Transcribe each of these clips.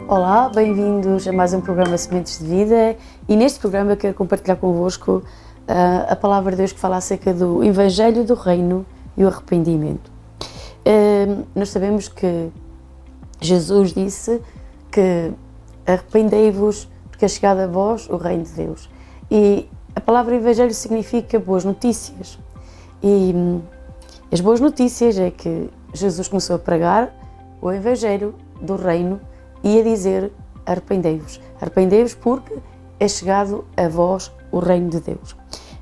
Olá, bem-vindos a mais um programa Sementes de Vida e neste programa eu quero compartilhar convosco a palavra de Deus que fala acerca do Evangelho do Reino e o arrependimento. Nós sabemos que Jesus disse que arrependei-vos porque é chegado a vós o Reino de Deus. E a palavra Evangelho significa boas notícias. E as boas notícias é que Jesus começou a pregar o Evangelho do Reino e a dizer: arrependei-vos. Arrependei-vos porque é chegado a vós o Reino de Deus.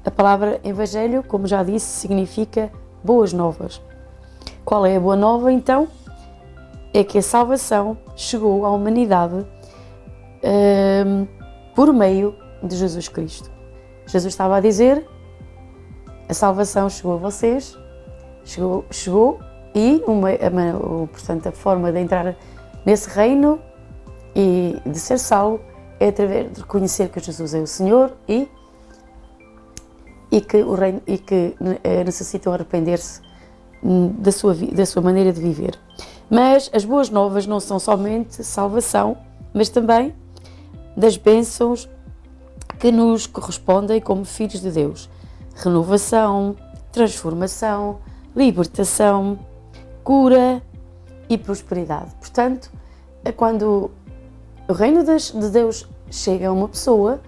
A palavra Evangelho, como já disse, significa boas novas. Qual é a boa nova, então? É que a salvação chegou à humanidade por meio de Jesus Cristo. Jesus estava a dizer: a salvação chegou a vocês, chegou e portanto, a forma de entrar nesse reino e de ser salvo é através de reconhecer que Jesus é o Senhor e que necessitam arrepender-se da sua maneira de viver. Mas as boas novas não são somente salvação, mas também das bênçãos que nos correspondem como filhos de Deus. Renovação, transformação, libertação, cura e prosperidade. Portanto, quando o reino de Deus chega a uma pessoa,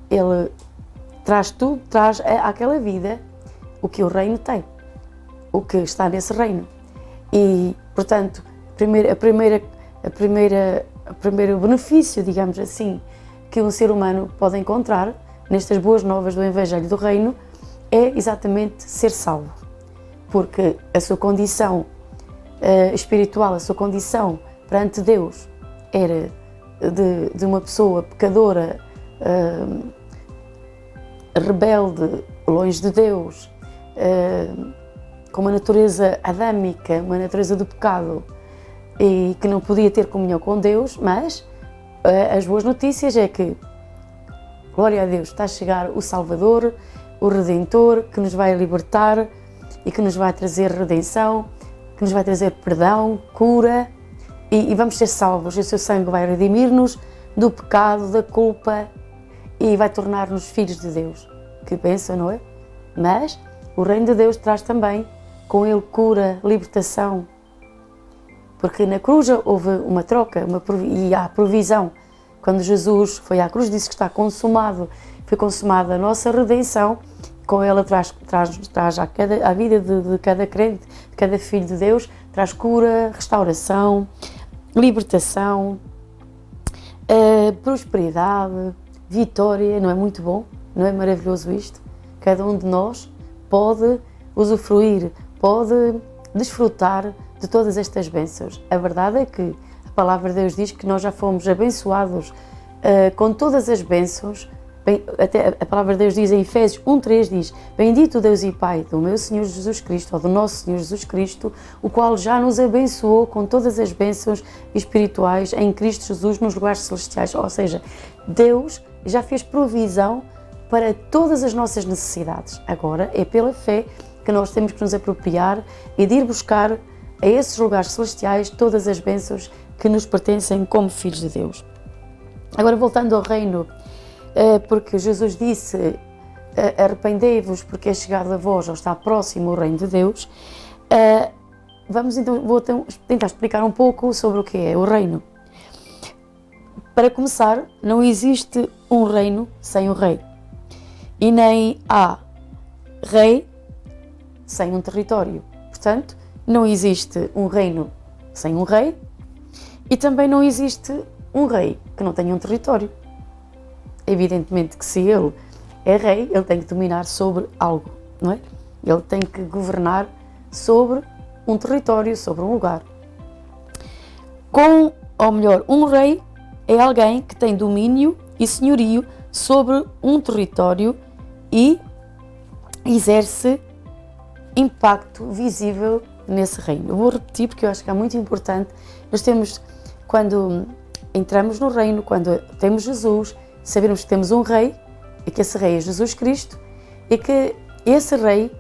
ele traz àquela vida o que o reino tem, o que está nesse reino. E, portanto, o primeiro benefício, digamos assim, que um ser humano pode encontrar nestas boas novas do Evangelho do Reino é exatamente ser salvo. Porque a sua condição espiritual, a sua condição perante Deus era de uma pessoa pecadora, rebelde, longe de Deus, com uma natureza adâmica, uma natureza do pecado e que não podia ter comunhão com Deus, mas as boas notícias é que, glória a Deus, está a chegar o Salvador, o Redentor, que nos vai libertar e que nos vai trazer redenção, que nos vai trazer perdão, cura e vamos ser salvos. E o seu sangue vai redimir-nos do pecado, da culpa e vai tornar-nos filhos de Deus. Que bênção, não é? Mas o reino de Deus traz também com ele cura, libertação, porque na cruz houve uma troca e há provisão. Quando Jesus foi à cruz, disse que está consumado, foi consumada a nossa redenção. Com ela traz à vida de cada crente, de cada filho de Deus, traz cura, restauração, libertação, prosperidade, vitória. Não é muito bom? Não é maravilhoso isto? Cada um de nós pode usufruir, pode desfrutar de todas estas bênçãos. A verdade é que a palavra de Deus diz que nós já fomos abençoados com todas as bênçãos. Até a palavra de Deus diz em Efésios 1:3, diz: bendito Deus e Pai do meu Senhor Jesus Cristo, ou do nosso Senhor Jesus Cristo, o qual já nos abençoou com todas as bênçãos espirituais em Cristo Jesus nos lugares celestiais. Ou seja, Deus já fez provisão para todas as nossas necessidades. Agora é pela fé que nós temos que nos apropriar e de ir buscar a esses lugares celestiais todas as bênçãos que nos pertencem como filhos de Deus. Agora, voltando ao reino, porque Jesus disse: arrependei-vos porque é chegado a vós, ou está próximo o reino de Deus. Vou tentar explicar um pouco sobre o que é o reino. Para começar, não existe um reino sem um rei. E nem há rei sem um território. Portanto, não existe um reino sem um rei e também não existe um rei que não tenha um território. Evidentemente que se ele é rei, ele tem que dominar sobre algo, não é? Ele tem que governar sobre um território, sobre um lugar. Um rei é alguém que tem domínio e senhorio sobre um território e exerce impacto visível nesse reino. Eu vou repetir porque eu acho que é muito importante. Quando entramos no reino, quando temos Jesus, sabemos que temos um rei e que esse rei é Jesus Cristo e que esse rei,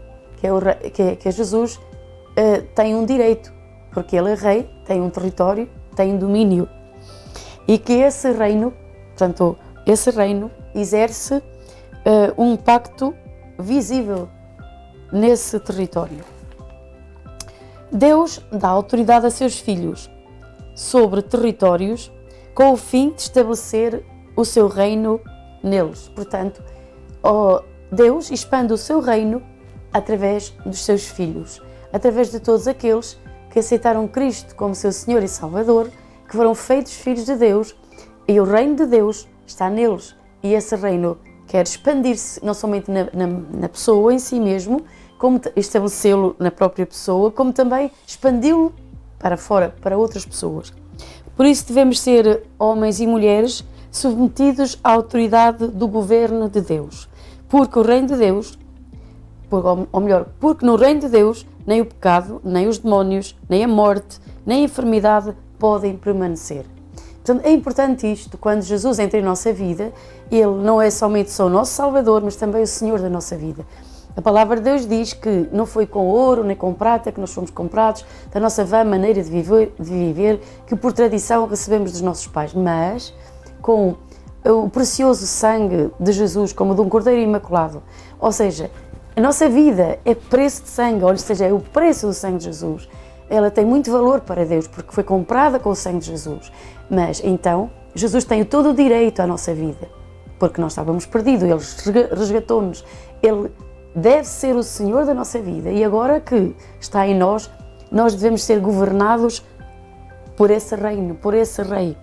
que é Jesus, tem um direito, porque ele é rei, tem um território, tem um domínio. e que esse reino, portanto, esse reino exerce um impacto visível nesse território. Deus dá autoridade a seus filhos sobre territórios com o fim de estabelecer o seu reino neles. Portanto, Deus expande o seu reino através dos seus filhos, através de todos aqueles que aceitaram Cristo como seu Senhor e Salvador, que foram feitos filhos de Deus, e o reino de Deus está neles. E esse reino quer expandir-se não somente na pessoa em si mesmo, como estabelecê-lo na própria pessoa, como também expandi-lo para fora, para outras pessoas. Por isso devemos ser homens e mulheres submetidos à autoridade do governo de Deus, porque o reino de Deus, ou melhor, porque no reino de Deus nem o pecado, nem os demónios, nem a morte, nem a enfermidade podem permanecer. Portanto, é importante isto, quando Jesus entra em nossa vida, Ele não é somente só o nosso Salvador, mas também o Senhor da nossa vida. A palavra de Deus diz que não foi com ouro nem com prata que nós fomos comprados, da nossa vã maneira de viver, que por tradição recebemos dos nossos pais, mas com o precioso sangue de Jesus, como de um cordeiro imaculado. Ou seja, a nossa vida é preço de sangue, ou seja, é o preço do sangue de Jesus. Ela tem muito valor para Deus, porque foi comprada com o sangue de Jesus. Mas, então, Jesus tem todo o direito à nossa vida, porque nós estávamos perdidos, Ele resgatou-nos. Ele deve ser o Senhor da nossa vida, e agora que está em nós, nós devemos ser governados por esse reino, por esse Rei.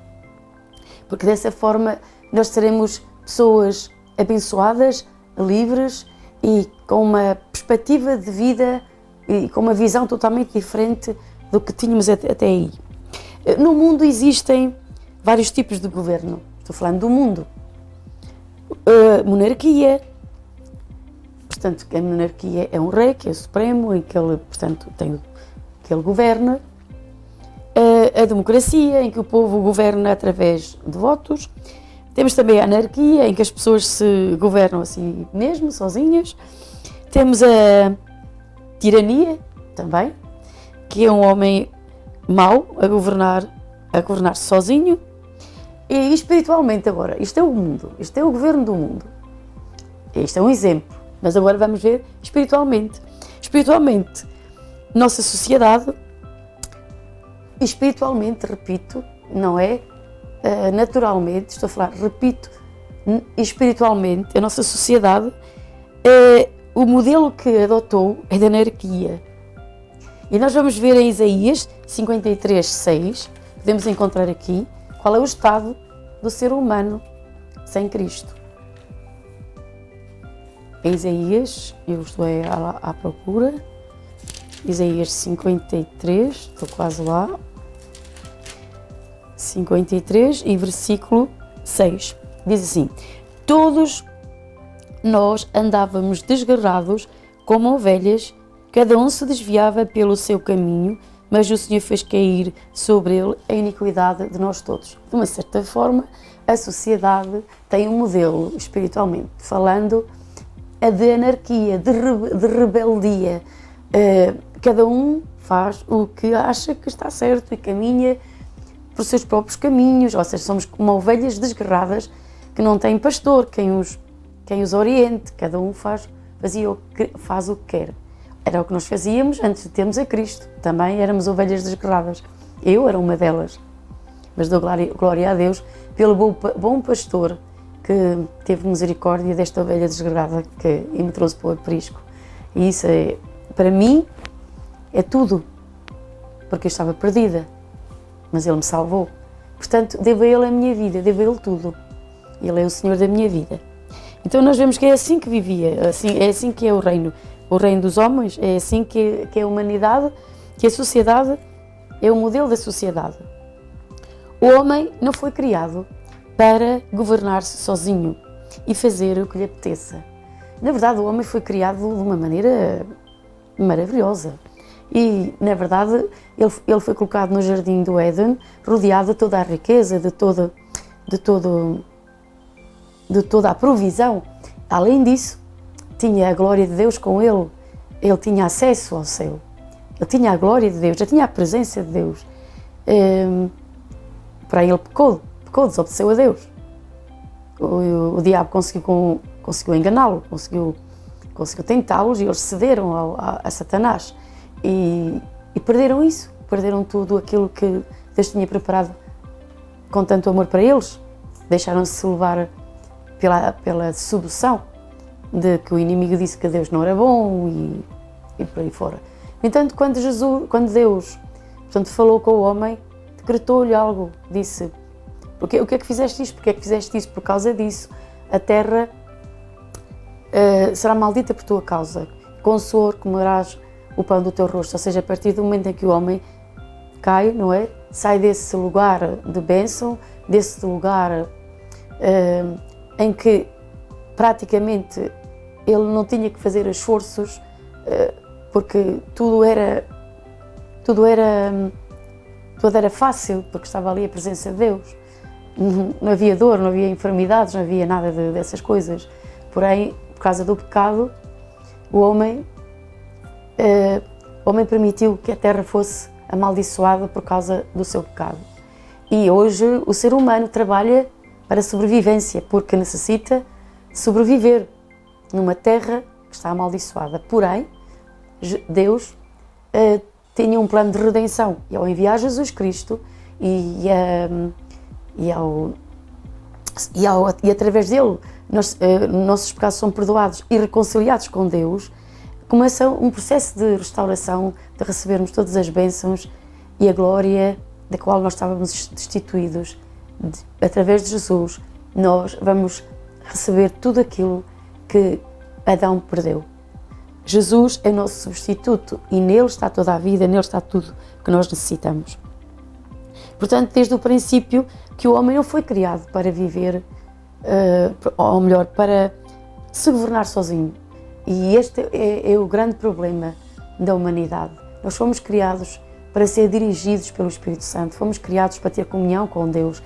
Porque dessa forma nós seremos pessoas abençoadas, livres e com uma perspectiva de vida e com uma visão totalmente diferente do que tínhamos até aí. No mundo existem vários tipos de governo. Estou falando do mundo. Monarquia. Portanto, a monarquia é um rei, que é o supremo, em que ele, portanto, que ele governa. A democracia, em que o povo governa através de votos. Temos também a anarquia, em que as pessoas se governam assim mesmo, sozinhas. Temos a tirania, também, que é um homem mau a governar sozinho. E espiritualmente agora, isto é o mundo, isto é o governo do mundo. Isto é um exemplo, mas agora vamos ver espiritualmente. Espiritualmente, nossa sociedade, espiritualmente, repito, não é naturalmente, estou a falar, repito, espiritualmente, a nossa sociedade, o modelo que adotou é da anarquia. E nós vamos ver em Isaías 53:6, podemos encontrar aqui, qual é o estado do ser humano sem Cristo. Em Isaías, eu estou à procura, Isaías 53, estou quase lá, 53 e versículo 6, diz assim: todos nós andávamos desgarrados como ovelhas, cada um se desviava pelo seu caminho, mas o Senhor fez cair sobre ele a iniquidade de nós todos. De uma certa forma, a sociedade tem um modelo, espiritualmente falando, de anarquia, de rebeldia. Cada um faz o que acha que está certo e caminha por seus próprios caminhos, ou seja, somos como ovelhas desgarradas que não têm pastor, quem os oriente, cada um faz o que quer. Era o que nós fazíamos antes de termos a Cristo, também éramos ovelhas desgarradas. Eu era uma delas, mas dou glória a Deus pelo bom pastor que teve misericórdia desta ovelha desgarrada e me trouxe para o aprisco. E isso, para mim, é tudo, porque eu estava perdida, mas Ele me salvou. Portanto, devo a Ele a minha vida, devo a Ele tudo. Ele é o Senhor da minha vida. Então nós vemos que é assim que vivia, é assim que é o reino dos homens, é assim que é a humanidade, que a sociedade é o modelo da sociedade. O homem não foi criado para governar-se sozinho e fazer o que lhe apeteça. Na verdade, o homem foi criado de uma maneira maravilhosa. E, na verdade, ele foi colocado no jardim do Éden, rodeado de toda a riqueza, de toda a provisão. Além disso, tinha a glória de Deus com ele, ele tinha acesso ao céu, ele tinha a glória de Deus, já tinha a presença de Deus. Para ele pecou pecou, desobedeceu a Deus. O diabo conseguiu enganá-lo, conseguiu tentá-los, e eles cederam a Satanás e perderam isso, perderam tudo aquilo que Deus tinha preparado com tanto amor para eles. Deixaram-se levar pela sedução de que o inimigo disse que Deus não era bom e por aí fora. No entanto, quando Deus, portanto, falou com o homem, decretou-lhe algo, disse: o que é que fizeste isto? Porque é que fizeste isso? Por causa disso, a terra será maldita por tua causa. Com suor comerás o pão do teu rosto. Ou seja, a partir do momento em que o homem cai, não é? Sai desse lugar de bênção, desse lugar em que praticamente ele não tinha que fazer esforços, porque tudo era fácil, porque estava ali a presença de Deus. Não havia dor, não havia enfermidades, não havia nada dessas coisas. Porém, por causa do pecado, o homem permitiu que a terra fosse amaldiçoada por causa do seu pecado. E hoje o ser humano trabalha para a sobrevivência, porque necessita sobreviver numa terra que está amaldiçoada. Porém, Deus tinha um plano de redenção, e ao enviar Jesus Cristo e através dele nossos pecados são perdoados e reconciliados com Deus, começa um processo de restauração, de recebermos todas as bênçãos e a glória da qual nós estávamos destituídos. Através de Jesus, nós vamos receber tudo aquilo que Adão perdeu. Jesus é o nosso substituto e nele está toda a vida, nele está tudo que nós necessitamos. Portanto, desde o princípio que o homem não foi criado para viver, ou melhor, para se governar sozinho. E este é o grande problema da humanidade. Nós fomos criados para ser dirigidos pelo Espírito Santo, fomos criados para ter comunhão com Deus,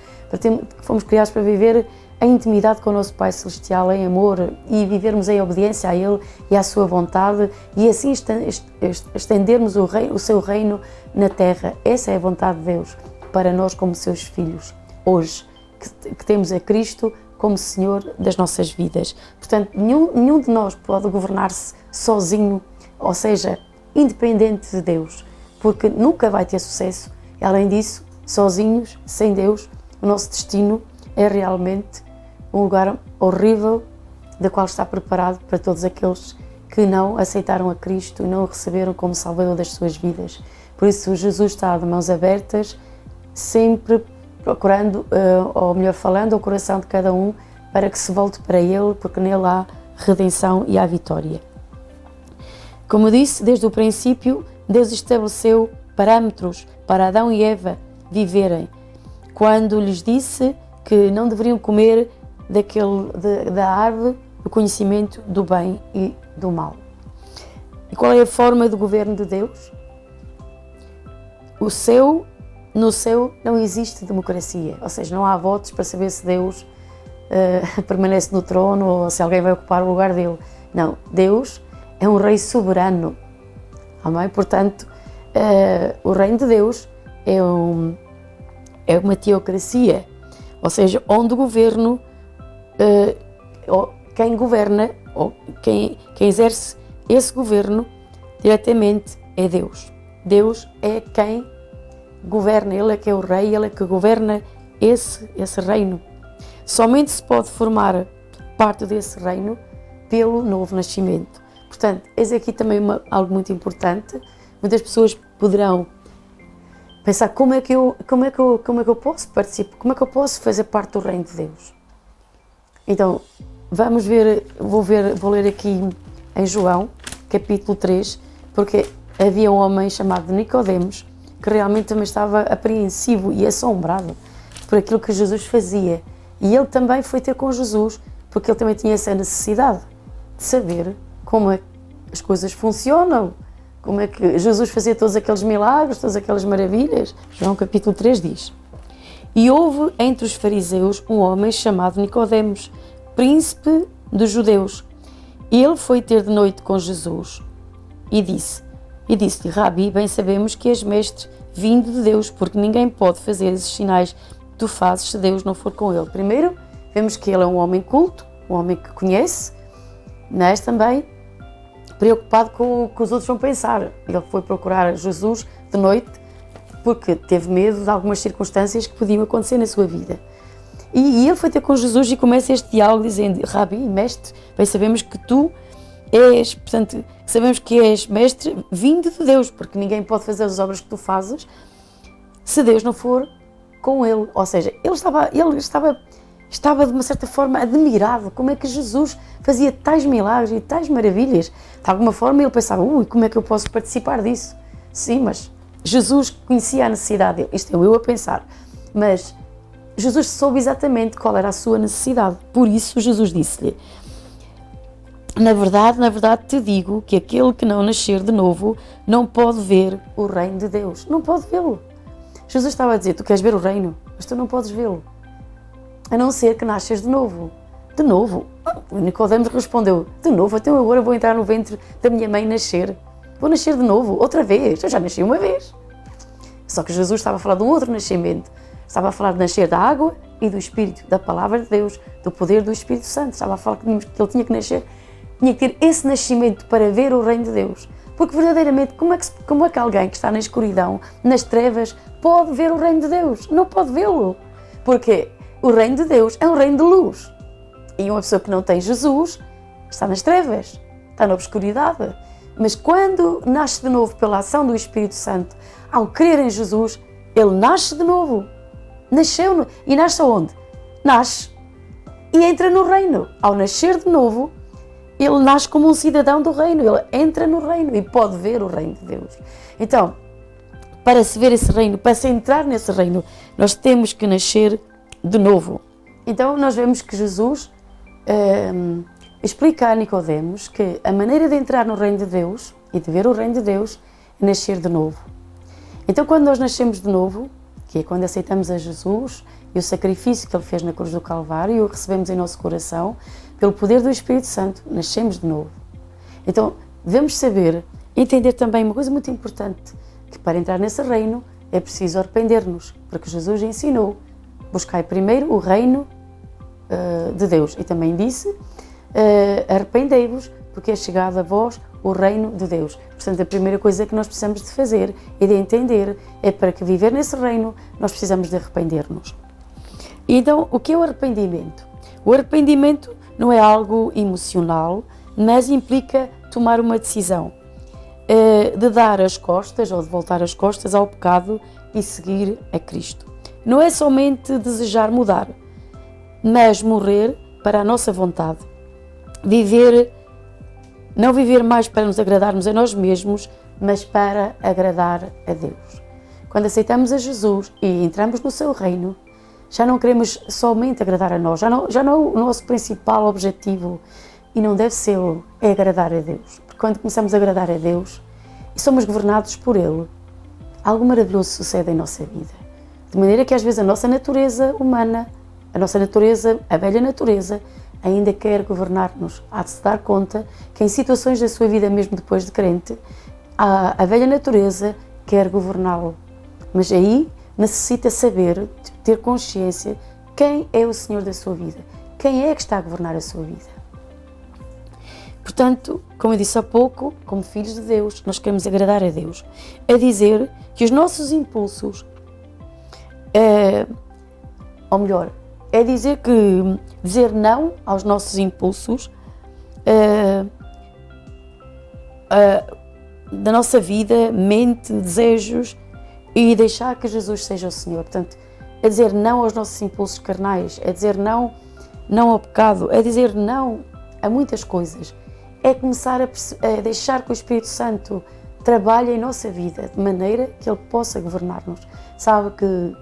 fomos criados para viver em intimidade com o nosso Pai Celestial, em amor, e vivermos em obediência a Ele e à Sua vontade, e assim estendermos o Seu reino na terra. Essa é a vontade de Deus para nós como Seus filhos, hoje, que temos a Cristo como Senhor das nossas vidas. Portanto, nenhum de nós pode governar-se sozinho, ou seja, independente de Deus, porque nunca vai ter sucesso. E, além disso, sozinhos, sem Deus, o nosso destino é realmente um lugar horrível, da qual está preparado para todos aqueles que não aceitaram a Cristo e não o receberam como Salvador das suas vidas. Por isso, Jesus está de mãos abertas, sempre procurando, ou melhor falando, o coração de cada um para que se volte para Ele, porque nele há redenção e há vitória. Como eu disse, desde o princípio, Deus estabeleceu parâmetros para Adão e viverem, quando lhes disse que não deveriam comer da árvore do conhecimento do bem e do mal. E qual é a forma do governo de Deus? No céu não existe democracia, ou seja, não há votos para saber se Deus permanece no trono ou se alguém vai ocupar o lugar dele. Não, Deus é um rei soberano. Amém? Portanto, o reino de Deus é uma teocracia, ou seja, onde o governo, quem governa, ou quem exerce esse governo diretamente é Deus. Deus é quem governa, Ele é que é o rei, Ele é que governa esse reino. Somente se pode formar parte desse reino pelo novo nascimento. Portanto, eis aqui também algo muito importante. Muitas pessoas poderão pensar como é que eu posso participar, como é que eu posso fazer parte do reino de Deus. Então, vamos ver, vou ler aqui em João, capítulo 3, porque havia um homem chamado Nicodemos que realmente também estava apreensivo e assombrado por aquilo que Jesus fazia. E ele também foi ter com Jesus, porque ele também tinha essa necessidade de saber como é que as coisas funcionam, como é que Jesus fazia todos aqueles milagres, todas aquelas maravilhas. João capítulo 3 diz: E houve entre os fariseus um homem chamado Nicodemos, príncipe dos judeus. Ele foi ter de noite com Jesus e disse-lhe: Rabi, bem sabemos que és mestre vindo de Deus, porque ninguém pode fazer esses sinais que tu fazes se Deus não for com ele? Primeiro, vemos que ele é um homem culto, um homem que conhece, mas também preocupado com o que os outros vão pensar. Ele foi procurar Jesus de noite porque teve medo de algumas circunstâncias que podiam acontecer na sua vida. E ele foi ter com Jesus e começa este diálogo dizendo: Rabi, mestre, bem sabemos que tu és, portanto, sabemos que és mestre vindo de Deus, porque ninguém pode fazer as obras que tu fazes se Deus não for com ele. Ou seja, ele estava de uma certa forma admirado como é que Jesus fazia tais milagres e tais maravilhas. De alguma forma ele pensava: como é que eu posso participar disso? Sim, mas Jesus conhecia a necessidade dele. Isto é eu a pensar. Mas Jesus soube exatamente qual era a sua necessidade. Por isso Jesus disse-lhe: na verdade te digo que aquele que não nascer de novo não pode ver o reino de Deus. Não pode vê-lo. Jesus estava a dizer: tu queres ver o reino, mas tu não podes vê-lo. A não ser que nasces de novo. De novo? O Nicodemos respondeu: de novo? Então agora vou entrar no ventre da minha mãe e nascer. Vou nascer de novo, outra vez. Eu já nasci uma vez. Só que Jesus estava a falar de um outro nascimento. Estava a falar de nascer da água e do Espírito, da Palavra de Deus, do poder do Espírito Santo. Estava a falar que ele tinha que nascer, tinha que ter esse nascimento para ver o reino de Deus. Porque verdadeiramente, como é que alguém que está na escuridão, nas trevas, pode ver o reino de Deus? Não pode vê-lo. Porque o reino de Deus é um reino de luz. E uma pessoa que não tem Jesus está nas trevas, está na obscuridade. Mas quando nasce de novo pela ação do Espírito Santo, ao crer em Jesus, ele nasce de novo. Nasceu e nasce aonde? Nasce e entra no reino. Ao nascer de novo, ele nasce como um cidadão do reino. Ele entra no reino e pode ver o reino de Deus. Então, para se ver esse reino, para se entrar nesse reino, nós temos que nascer de novo. Então nós vemos que Jesus explica a Nicodemos que a maneira de entrar no reino de Deus e de ver o reino de Deus é nascer de novo. Então quando nós nascemos de novo, que é quando aceitamos a Jesus e o sacrifício que Ele fez na cruz do Calvário e o recebemos em nosso coração, pelo poder do Espírito Santo, nascemos de novo. Então devemos saber, entender também uma coisa muito importante, que para entrar nesse reino é preciso arrepender-nos, porque Jesus ensinou: buscai primeiro o reino de Deus. E também disse: arrependei-vos, porque é chegado a vós o reino de Deus. Portanto, a primeira coisa que nós precisamos de fazer e de entender é para que viver nesse reino, nós precisamos de arrepender-nos. E então, o que é o arrependimento? O arrependimento não é algo emocional, mas implica tomar uma decisão de dar as costas ou de voltar as costas ao pecado e seguir a Cristo. Não é somente desejar mudar, mas morrer para a nossa vontade. Não viver mais para nos agradarmos a nós mesmos, mas para agradar a Deus. Quando aceitamos a Jesus e entramos no seu reino, já não queremos somente agradar a nós, já não é o nosso principal objetivo, e não deve ser, é agradar a Deus. Porque quando começamos a agradar a Deus e somos governados por Ele, algo maravilhoso sucede em nossa vida. De maneira que às vezes a nossa natureza humana, a velha natureza, ainda quer governar-nos. Há de se dar conta que em situações da sua vida, mesmo depois de crente, a velha natureza quer governá-lo. Mas aí necessita saber, ter consciência, quem é o Senhor da sua vida, quem é que está a governar a sua vida. Portanto, como eu disse há pouco, como filhos de Deus, nós queremos agradar a Deus. É dizer que os nossos impulsos, ou melhor, é dizer não aos nossos impulsos da nossa vida, mente, desejos, e deixar que Jesus seja o Senhor. Portanto, é dizer não aos nossos impulsos carnais, é dizer não ao pecado, é dizer não a muitas coisas. É começar a deixar que o Espírito Santo trabalhe em nossa vida, de maneira que Ele possa governar-nos. Sabe que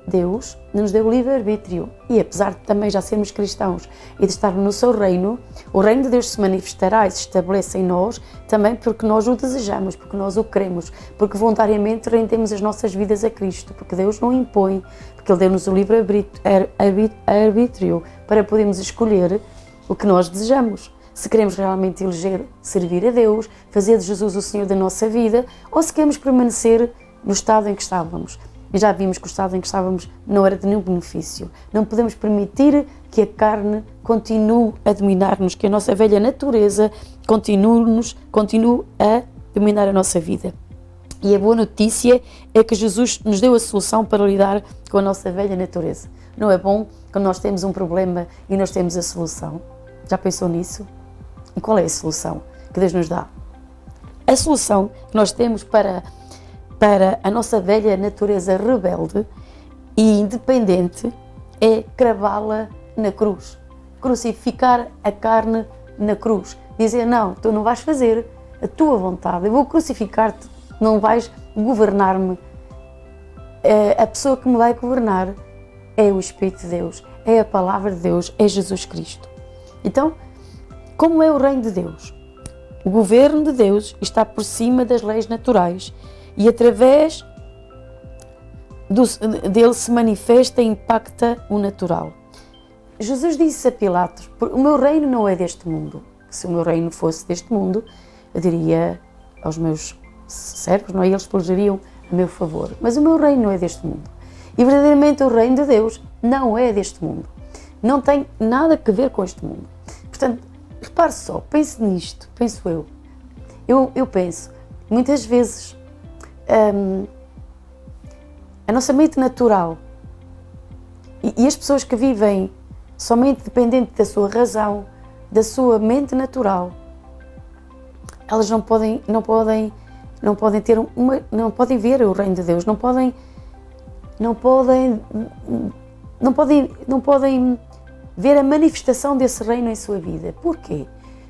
Deus nos deu livre-arbítrio e, apesar de também já sermos cristãos e de estarmos no seu reino, o reino de Deus se manifestará e se estabelece em nós também porque nós o desejamos, porque nós o queremos, porque voluntariamente rendemos as nossas vidas a Cristo, porque Deus não impõe, porque Ele deu-nos o livre-arbítrio para podermos escolher o que nós desejamos. Se queremos realmente eleger servir a Deus, fazer de Jesus o Senhor da nossa vida, ou se queremos permanecer no estado em que estávamos. e já vimos que o estado em que estávamos não era de nenhum benefício. Não podemos permitir que a carne continue a dominar-nos, que a nossa velha natureza continue a dominar a nossa vida. E a boa notícia é que Jesus nos deu a solução para lidar com a nossa velha natureza. Não é bom quando nós temos um problema e nós temos a solução? Já pensou nisso? E qual é a solução que Deus nos dá? A solução que nós temos para a nossa velha natureza rebelde e independente é cravá-la na cruz. Crucificar a carne na cruz. Dizer, não, tu não vais fazer a tua vontade, eu vou crucificar-te, não vais governar-me. A pessoa que me vai governar é o Espírito de Deus, é a Palavra de Deus, é Jesus Cristo. Então, como é o reino de Deus? O governo de Deus está por cima das leis naturais e através dele se manifesta e impacta o natural. Jesus disse a Pilatos, o meu reino não é deste mundo. Se o meu reino fosse deste mundo, eu diria aos meus servos, não é? Eles plegariam a meu favor. Mas o meu reino não é deste mundo. E verdadeiramente o reino de Deus não é deste mundo. Não tem nada a ver com este mundo. Portanto, repare só, pense nisto, penso eu. Eu penso, muitas vezes, a nossa mente natural e as pessoas que vivem somente dependente da sua razão, da sua mente natural, elas não podem ver o reino de Deus, não podem ver a manifestação desse reino em sua vida. Porquê?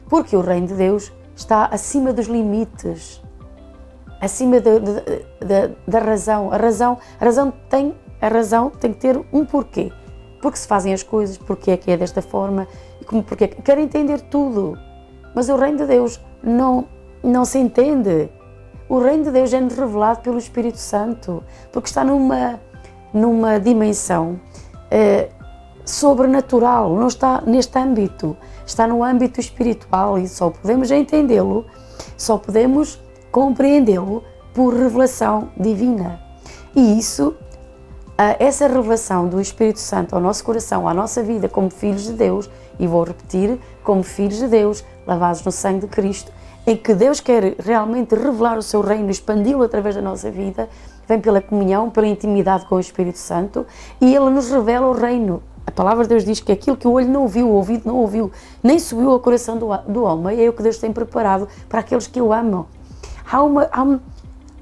Porque o reino de Deus está acima dos limites, acima da razão. A razão tem que ter um porquê. Porque se fazem as coisas, porque é que é desta forma, porque querem entender tudo. Mas o reino de Deus não se entende. O reino de Deus é-nos revelado pelo Espírito Santo, porque está numa dimensão sobrenatural, não está neste âmbito, está no âmbito espiritual e só podemos entendê-lo, só podemos compreendê-lo por revelação divina. E essa revelação do Espírito Santo ao nosso coração, à nossa vida como filhos de Deus, e vou repetir, como filhos de Deus, lavados no sangue de Cristo, em que Deus quer realmente revelar o seu reino, expandi-lo através da nossa vida, vem pela comunhão, pela intimidade com o Espírito Santo, e Ele nos revela o reino. A palavra de Deus diz que aquilo que o olho não viu, o ouvido não ouviu, nem subiu ao coração do homem, é o que Deus tem preparado para aqueles que o amam.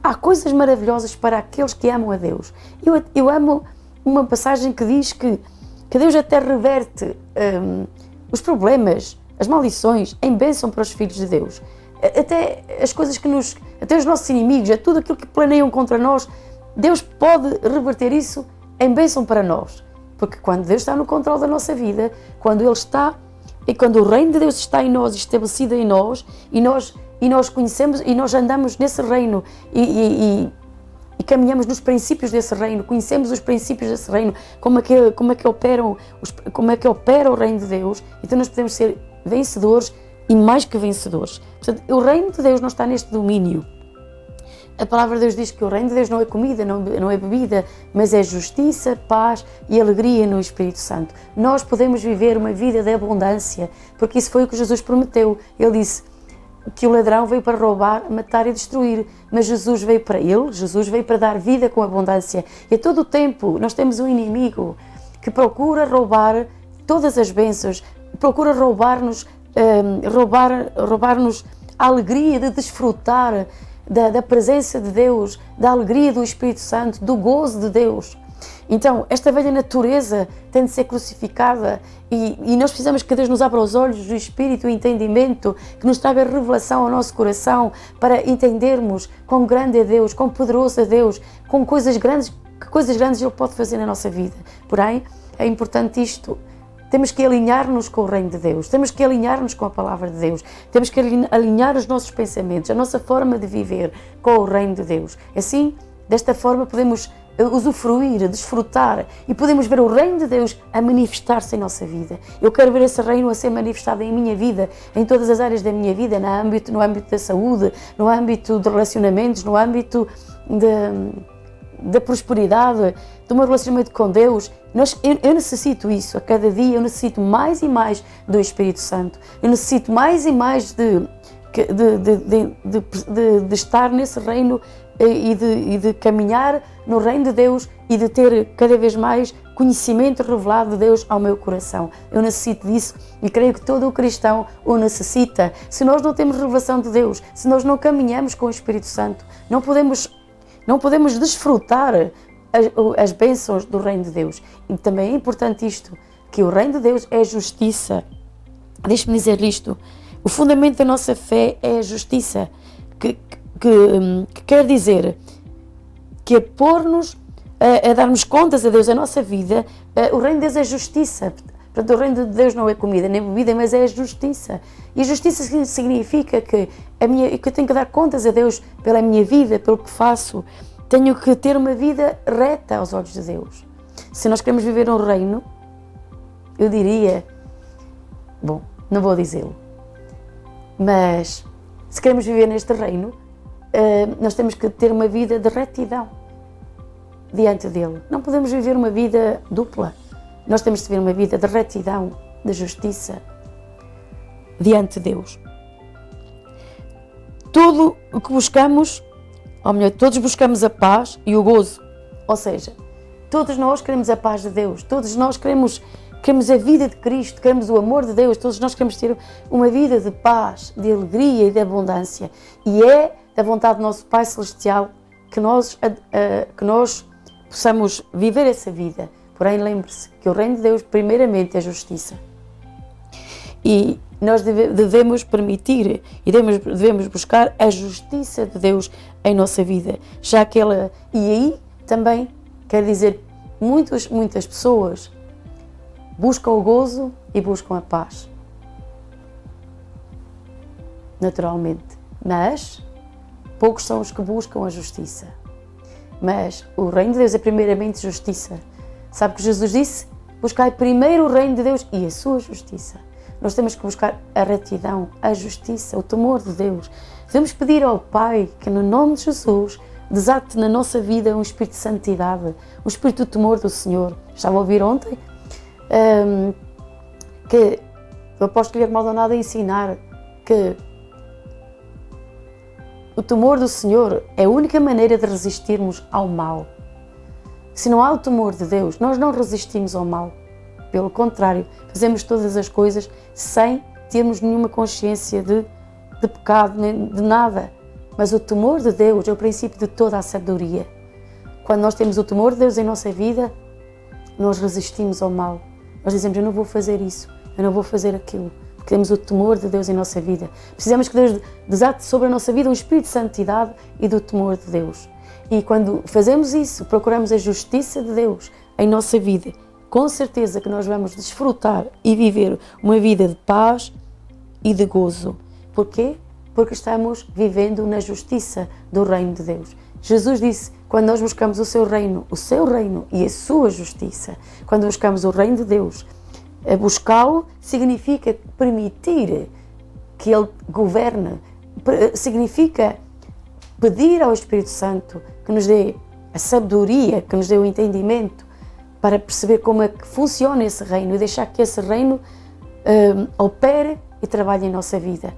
Há coisas maravilhosas para aqueles que amam a Deus. Eu amo uma passagem que diz que Deus até reverte os problemas, as maldições, em bênção para os filhos de Deus. Até as coisas até os nossos inimigos, tudo aquilo que planeiam contra nós, Deus pode reverter isso em bênção para nós. Porque quando Deus está no controle da nossa vida, quando o reino de Deus está em nós, estabelecido em nós, e nós conhecemos e nós andamos nesse reino e caminhamos nos princípios desse reino, conhecemos os princípios desse reino, como é que opera o reino de Deus, então nós podemos ser vencedores e mais que vencedores. Portanto, o reino de Deus não está neste domínio. A palavra de Deus diz que o reino de Deus não é comida, não é bebida, mas é justiça, paz e alegria no Espírito Santo. Nós podemos viver uma vida de abundância, porque isso foi o que Jesus prometeu. Ele disse que o ladrão veio para roubar, matar e destruir, mas Jesus veio para dar vida com abundância. E a todo o tempo nós temos um inimigo que procura roubar todas as bênçãos, procura roubar-nos a alegria de desfrutar da presença de Deus, da alegria do Espírito Santo, do gozo de Deus. Então, esta velha natureza tem de ser crucificada e nós precisamos que Deus nos abra os olhos do Espírito e entendimento, que nos traga revelação ao nosso coração para entendermos quão grande é Deus, quão poderoso é Deus, com coisas grandes, que coisas grandes Ele pode fazer na nossa vida. Porém, é importante isto. Temos que alinhar-nos com o reino de Deus, temos que alinhar-nos com a palavra de Deus, temos que alinhar os nossos pensamentos, a nossa forma de viver com o reino de Deus. Assim, desta forma podemos usufruir, desfrutar e podemos ver o reino de Deus a manifestar-se em nossa vida. Eu quero ver esse reino a ser manifestado em minha vida, em todas as áreas da minha vida, no âmbito da saúde, no âmbito de relacionamentos, no âmbito da prosperidade, do meu relacionamento com Deus. Eu necessito isso a cada dia, eu necessito mais e mais do Espírito Santo. Eu necessito mais e mais de estar nesse reino e de caminhar no reino de Deus e de ter cada vez mais conhecimento revelado de Deus ao meu coração. Eu necessito disso e creio que todo o cristão o necessita. Se nós não temos revelação de Deus, se nós não caminhamos com o Espírito Santo, não podemos desfrutar as bênçãos do reino de Deus. E também é importante isto, que o reino de Deus é justiça. Deixe-me dizer isto. O fundamento da nossa fé é a justiça, que quer dizer que é pôr-nos a darmos contas a Deus a nossa vida. O reino de Deus é justiça. Portanto, o reino de Deus não é comida nem bebida, mas é a justiça. E a justiça significa que eu tenho que dar contas a Deus pela minha vida, pelo que faço. Tenho que ter uma vida reta aos olhos de Deus. Se nós queremos viver um reino, eu diria, bom, não vou dizê-lo, mas se queremos viver neste reino, nós temos que ter uma vida de retidão diante dele. Não podemos viver uma vida dupla. Nós temos de viver uma vida de retidão, de justiça diante de Deus. Tudo o que buscamos, ou melhor, todos buscamos a paz e o gozo. Ou seja, todos nós queremos a paz de Deus, todos nós queremos a vida de Cristo, queremos o amor de Deus, todos nós queremos ter uma vida de paz, de alegria e de abundância. E é da vontade do nosso Pai Celestial que nós possamos viver essa vida. Porém, lembre-se que o reino de Deus, primeiramente, é justiça. E nós devemos permitir e devemos buscar a justiça de Deus em nossa vida, já que ela... E aí também quer dizer, muitas pessoas buscam o gozo e buscam a paz. Naturalmente. Mas poucos são os que buscam a justiça. Mas o reino de Deus é primeiramente justiça. Sabe que Jesus disse? Buscai primeiro o reino de Deus e a sua justiça. Nós temos que buscar a retidão, a justiça, o temor de Deus. Devemos pedir ao Pai que, no nome de Jesus, desate na nossa vida um espírito de santidade, um espírito de temor do Senhor. Estava a ouvir ontem que o apóstolo Guilherme Maldonado a ensinar que o temor do Senhor é a única maneira de resistirmos ao mal. Se não há o temor de Deus, nós não resistimos ao mal. Pelo contrário, fazemos todas as coisas sem termos nenhuma consciência de pecado, nem de nada. Mas o temor de Deus é o princípio de toda a sabedoria. Quando nós temos o temor de Deus em nossa vida, nós resistimos ao mal. Nós dizemos, eu não vou fazer isso, eu não vou fazer aquilo. Porque temos o temor de Deus em nossa vida. Precisamos que Deus desate sobre a nossa vida um espírito de santidade e do temor de Deus. E quando fazemos isso, procuramos a justiça de Deus em nossa vida, com certeza que nós vamos desfrutar e viver uma vida de paz e de gozo. Porquê? Porque estamos vivendo na justiça do reino de Deus. Jesus disse, quando nós buscamos o seu reino e a sua justiça, quando buscamos o reino de Deus, buscá-lo significa permitir que Ele governe, significa pedir ao Espírito Santo que nos dê a sabedoria, que nos dê o entendimento para perceber como é que funciona esse reino e deixar que esse reino opere e trabalhe em nossa vida.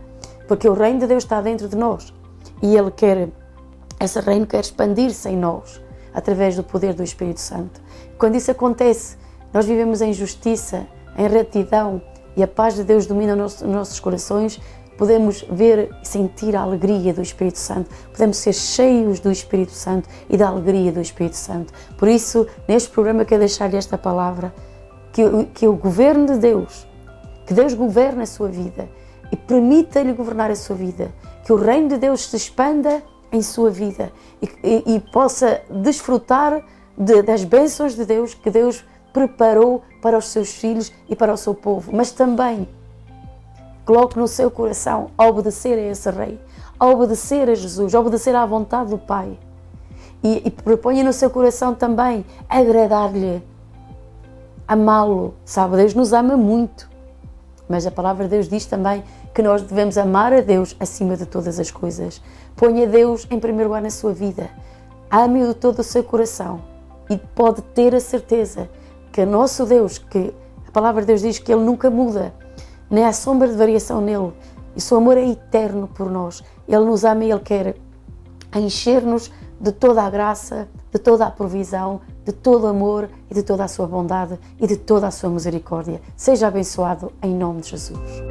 Porque o reino de Deus está dentro de nós e esse reino quer expandir-se em nós através do poder do Espírito Santo. Quando isso acontece, nós vivemos em justiça, em retidão e a paz de Deus domina os nossos corações. Podemos ver e sentir a alegria do Espírito Santo, podemos ser cheios do Espírito Santo e da alegria do Espírito Santo. Por isso, neste programa, quero deixar-lhe esta palavra, que o governo de Deus, que Deus governe a sua vida e permita-lhe governar a sua vida, que o reino de Deus se expanda em sua vida e possa desfrutar das bênçãos de Deus que Deus preparou para os seus filhos e para o seu povo, mas também coloque no seu coração a obedecer a esse Rei, a obedecer a Jesus, a obedecer à vontade do Pai. E proponha no seu coração também agradar-lhe, amá-lo. Sabe, Deus nos ama muito, mas a palavra de Deus diz também que nós devemos amar a Deus acima de todas as coisas. Ponha Deus em primeiro lugar na sua vida. ame-o de todo o seu coração e pode ter a certeza que o nosso Deus, que a palavra de Deus diz que Ele nunca muda, nem há sombra de variação nele, e o seu amor é eterno por nós. Ele nos ama e Ele quer encher-nos de toda a graça, de toda a provisão, de todo o amor e de toda a sua bondade e de toda a sua misericórdia. Seja abençoado em nome de Jesus.